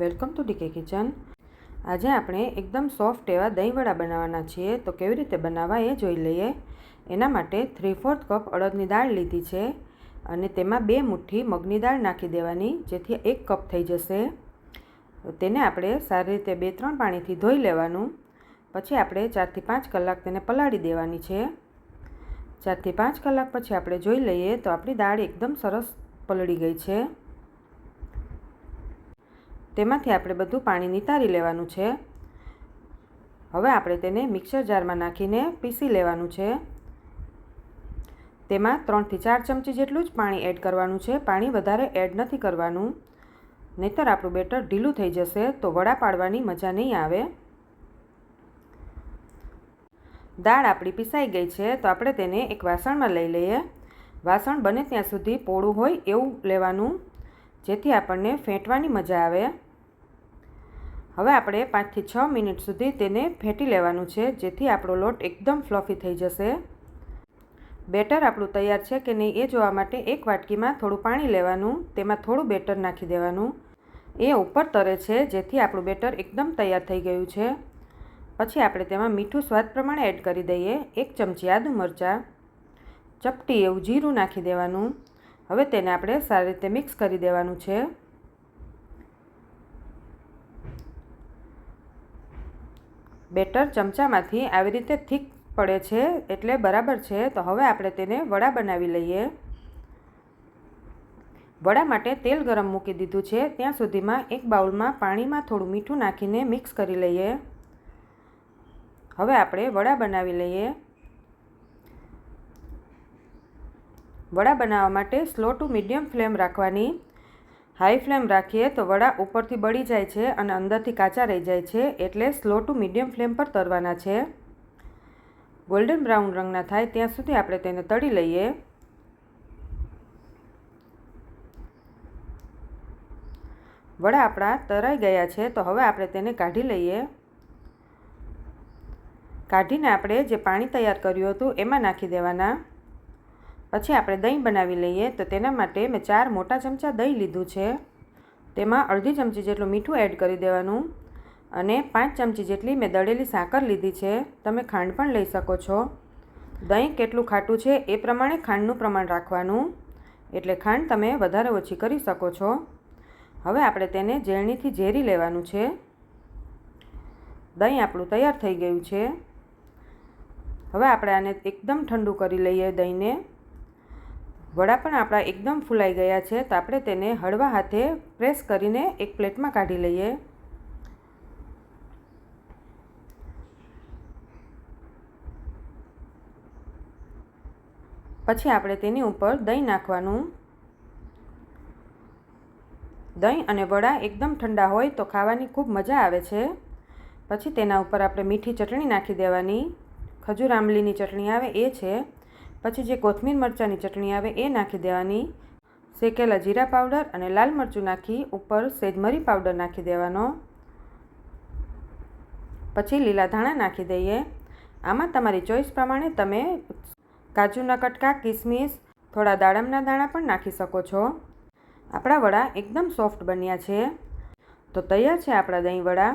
Welcome to decay kitchen. આજે આપણે એકદમ સોફ્ટ એવા દહીં વડા બનાવવાના છીએ, તો કેવી રીતે બનાવવા એ જોઈ લઈએ। એના માટે 3/4 કપ અડદની દાળ લીધી છે અને તેમાં 2 મુઠ્ઠી મગની દાળ નાખી દેવાની, જેથી 1 કપ થઈ જશે। તેને આપણે સારી રીતે 2-3 પાણીથી ધોઈ લેવાનું। પછી આપણે 4 થી 5 કલાક તેને પલાળી દેવાની છે। 4 થી 5 કલાક પછી આપણે જોઈ લઈએ તો આપણી દાળ એકદમ સરસ પલળી ગઈ છે। તેમાંથી આપણે બધું પાણી નિતારી લેવાનું છે। હવે આપણે તેને મિક્સર જારમાં નાખીને પીસી લેવાનું છે। તેમાં 3 થી 4 ચમચી જેટલું જ પાણી એડ કરવાનું છે। પાણી વધારે એડ નથી કરવાનું, નહીંતર આપણું બેટર ઢીલું થઈ જશે તો વડા પાડવાની મજા નહીં આવે। દાળ આપણી પીસાઈ ગઈ છે, તો આપણે તેને એક વાસણમાં લઈ લઈએ। વાસણ બને ત્યાં સુધી પોળું હોય એવું લેવાનું, જેથી આપણને ફેંટવાની મજા આવે। હવે આપણે 5 થી 6 મિનિટ સુધી તેને ફેંટી લેવાનું છે, જેથી આપણો લોટ એકદમ ફ્લફી થઈ જશે। બેટર આપણું તૈયાર છે કે નહીં એ જોવા માટે એક વાટકીમાં થોડું પાણી લેવાનું, તેમાં થોડું બેટર નાખી દેવાનું। એ ઉપર તરે છે, જેથી આપણું બેટર એકદમ તૈયાર થઈ ગયું છે। પછી આપણે તેમાં મીઠું સ્વાદ પ્રમાણે એડ કરી દઈએ। 1 ચમચી આદુ મરચાં, ચપટી એવું જીરું નાખી દેવાનું। હવે તેને આપણે સારી રીતે મિક્સ કરી દેવાનું છે। બેટર ચમચામાંથી આવી રીતે થીક પડે છે એટલે બરાબર છે। તો હવે આપણે તેને વડા બનાવી લઈએ। વડા માટે તેલ ગરમ મૂકી દીધું છે, ત્યાં સુધીમાં એક બાઉલમાં પાણીમાં થોડું મીઠું નાખીને મિક્સ કરી લઈએ। હવે આપણે વડા બનાવી લઈએ। વડા બનાવવા માટે સ્લો ટુ મીડિયમ ફ્લેમ રાખવાની। હાઈ ફ્લેમ રાખીએ તો વડા ઉપરથી બળી જાય છે અને અંદરથી કાચા રહી જાય છે, એટલે સ્લો ટુ મીડિયમ ફ્લેમ પર તળવાના છે। ગોલ્ડન બ્રાઉન રંગના થાય ત્યાં સુધી આપણે તેને તળી લઈએ। વડા આપણા તળાઈ ગયા છે, તો હવે આપણે તેને કાઢી લઈએ। કાઢીને આપણે જે પાણી તૈયાર કર્યું હતું એમાં નાખી દેવાના। પછી આપણે દહીં બનાવી લઈએ। તો તેના માટે મેં 4 મોટા ચમચા દહીં લીધું છે, તેમાં અડધી ચમચી જેટલું મીઠું એડ કરી દેવાનું અને 5 ચમચી જેટલી મેં દળેલી સાકર લીધી છે। તમે ખાંડ પણ લઈ શકો છો। દહીં કેટલું ખાટું છે એ પ્રમાણે ખાંડનું પ્રમાણ રાખવાનું, એટલે ખાંડ તમે વધારે ઓછી કરી શકો છો। હવે આપણે તેને ઝેરણીથી ઝેરી લેવાનું છે। દહીં આપણું તૈયાર થઈ ગયું છે। હવે આપણે આને એકદમ ઠંડુ કરી લઈએ દહીંને। વડા પણ આપણા એકદમ ફૂલાઈ ગયા છે, તો આપણે તેને હળવા હાથે પ્રેસ કરીને એક પ્લેટમાં કાઢી લઈએ। પછી આપણે તેની ઉપર દહીં નાખવાનું। દહીં અને વડા એકદમ ઠંડા હોય તો ખાવાની ખૂબ મજા આવે છે। પછી તેના ઉપર આપણે મીઠી ચટણી નાખી દેવાની। ખજૂર આંબલીની ચટણી આવે એ છે। પછી જે કોથમીર મરચાંની ચટણી આવે એ નાખી દેવાની। શેકેલા જીરા પાવડર અને લાલ મરચું નાખી ઉપર સેજ મરી પાવડર નાખી દેવાનો। પછી લીલા ધાણા નાખી દઈએ। આમાં તમારી ચોઈસ પ્રમાણે તમે કાજુના કટકા, કિસમિસ, થોડા દાડમના દાણા પણ નાખી શકો છો। આપણા વડા એકદમ સોફ્ટ બન્યા છે। તો તૈયાર છે આપણા દહીં વડા।